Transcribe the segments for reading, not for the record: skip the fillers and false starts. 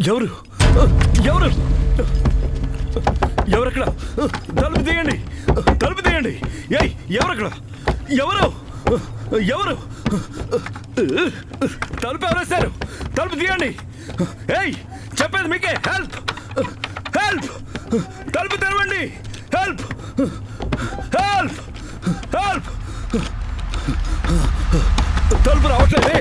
ఎవరు ఎవరు ఎవరక్కడ? తలుపు తీయండి, తలుపు తీయండి. ఏయ్, ఎవరక్కడ? ఎవరు ఎవరు? తలుపు ఎవరేశారు? తలుపు తీయండి. ఏయ్, చెప్పేది మీకే. హెల్ప్, హెల్ప్, తలుపు తెరవండి. Help, help, help. తలుపు రావట్లేదే.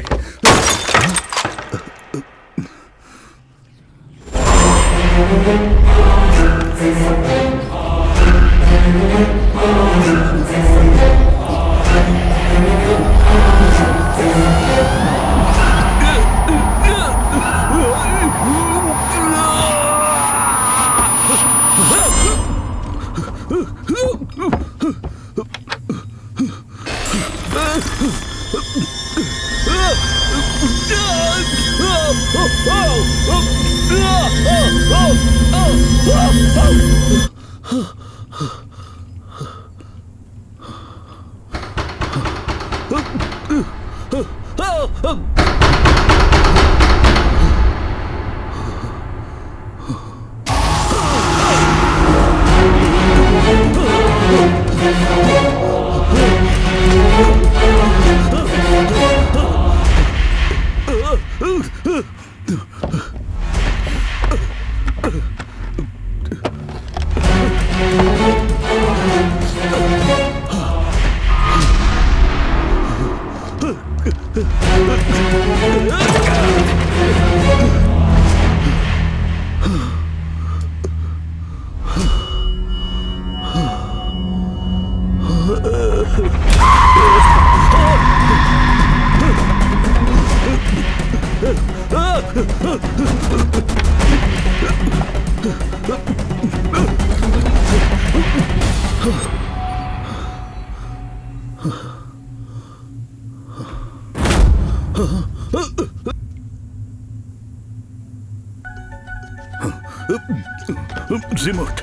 రిమోట్.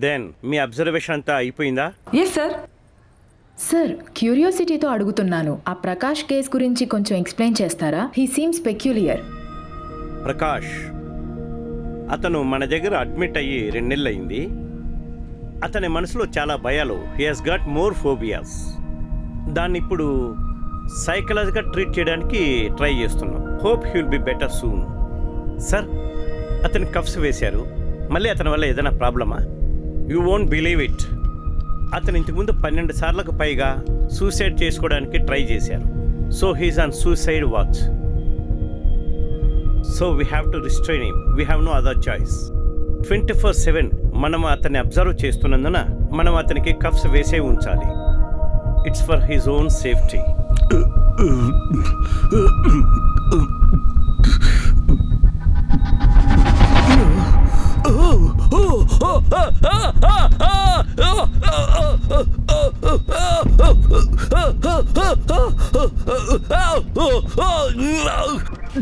దెన్ మీ అబ్జర్వేషన్ అంతా అయిపోయిందా? Yes sir. సార్, క్యూరియాసిటీతో అడుగుతున్నాను, ఆ ప్రకాష్ కేస్ గురించి కొంచెం ఎక్స్ప్లెయిన్ చేస్తారా? He seems peculiar. ప్రకాష్ అతను మన దగ్గర అడ్మిట్ అయ్యి 2 నెలలు అయింది. అతని మనసులో చాలా భయాలు. He has got more phobias. దాన్ని ఇప్పుడు సైకలాజికల్ ట్రీట్ చేయడానికి ట్రై చేస్తున్నాం. Hope he will be better soon. Sir, అతని కఫ్స్ వేశారు. మళ్ళీ అతని వల్ల ఏదైనా ప్రాబ్లమా? You won't believe it. అతను ఇంతకుముందు 12 సార్లకు పైగా సూసైడ్ చేసుకోవడానికి ట్రై చేశారు. So he's on suicide watch. So we have to restrain him. We have no other choice. 24/7 మనం అతన్ని అబ్జర్వ్ చేస్తున్నందున మనం అతనికి కఫ్స్ వేసే ఉంచాలి. It's for his own safety.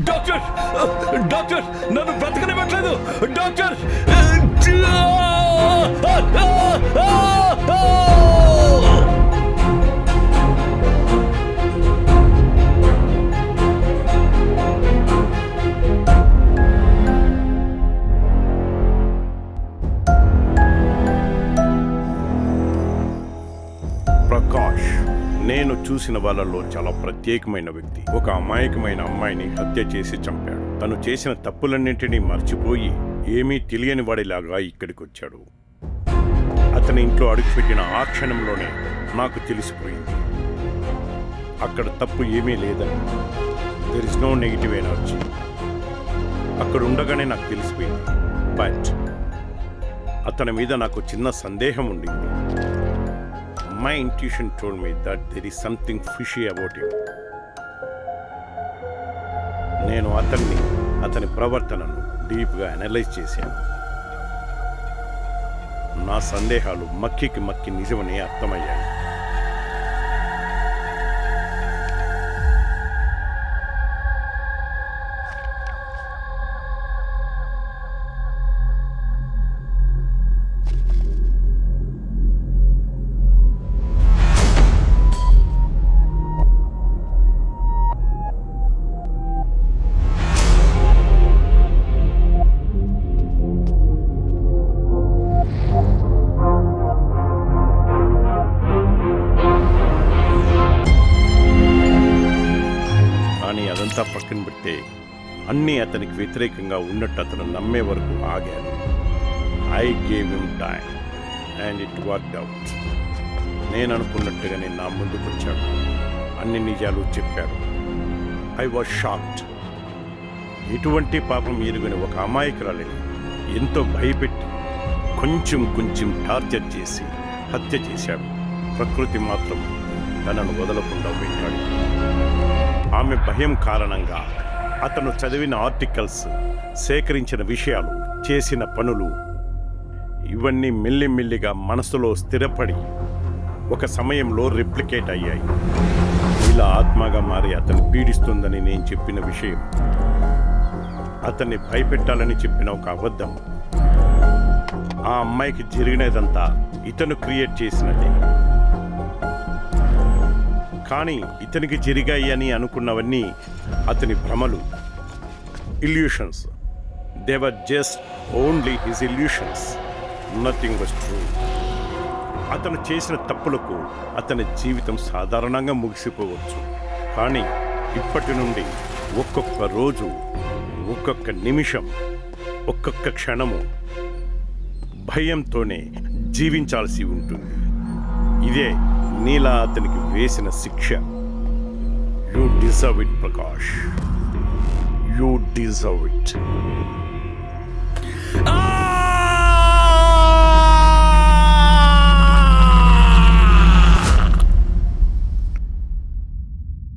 Doctor, doctor, నన్ను బ్రతకనివ్వట్లేదు డాక్టర్. ప్రకాష్ నేను చూసిన వాళ్ళలో చాలా ప్రత్యేకమైన వ్యక్తి. ఒక అమాయకమైన అమ్మాయిని హత్య చేసి చంపాడు. తను చేసిన తప్పులన్నింటినీ మర్చిపోయి ఏమీ తెలియని వాడిలాగా ఇక్కడికి వచ్చాడు. అతని ఇంట్లో అడుగుపెట్టిన ఆ క్షణంలోనే నాకు తెలిసిపోయింది అక్కడ తప్పు ఏమీ లేదని. There is no negative energy. అక్కడ ఉండగానే నాకు తెలిసిపోయింది. బట్ అతని మీద నాకు చిన్న సందేహం ఉండింది. My intuition told me that there is something fishy about him. నేను అతని ప్రవర్తనను డీప్గా అనలైజ్ చేశాను. నా సందేహాలు మక్కికి మక్కి నిజమని అర్థమయ్యాయి. అదంతా పక్కన పెడితే అన్నీ అతనికి వ్యతిరేకంగా ఉన్నట్టు అతను నమ్మే వరకు ఆగాను. I gave him time and it worked out. నేను అనుకున్నట్టుగానే నా ముందుకు వచ్చాడు. అన్ని నిజాలు చెప్పాడు. I was shocked. ఎటువంటి పాపం ఎరుగని ఒక అమాయకురాలిని ఎంతో భయపెట్టి కొంచెం టార్చర్ చేసి హత్య చేశాడు. ప్రకృతి మాత్రం తనను వదలకుండా వెంటాడు. ఆమె భయం కారణంగా అతను చదివిన ఆర్టికల్స్, సేకరించిన విషయాలు, చేసిన పనులు ఇవన్నీ మెల్లిమెల్లిగా మనసులో స్థిరపడి ఒక సమయంలో రిప్లికేట్ అయ్యాయి. ఇలా ఆత్మగా మారి అతను పీడిస్తుందని నేను చెప్పిన విషయం, అతన్ని భయపెట్టాలని చెప్పిన ఒక అబద్ధం, ఆ అమ్మాయికి జరిగినదంతా ఇతను క్రియేట్ చేసినదే. కానీ ఇతనికి జరిగాయి అని అనుకున్నవన్నీ అతని భ్రమలు, illusions. They were just only his illusions. Nothing was true. అతను చేసిన తప్పులకు అతని జీవితం సాధారణంగా ముగిసిపోవచ్చు. కానీ ఇప్పటి నుండి ఒక్కొక్క రోజు, ఒక్కొక్క నిమిషం, ఒక్కొక్క క్షణము భయంతోనే జీవించాల్సి ఉంటుంది. ఇదే నీలా అతనికి వేసిన శిక్ష. You deserve it Prakash, you deserve it.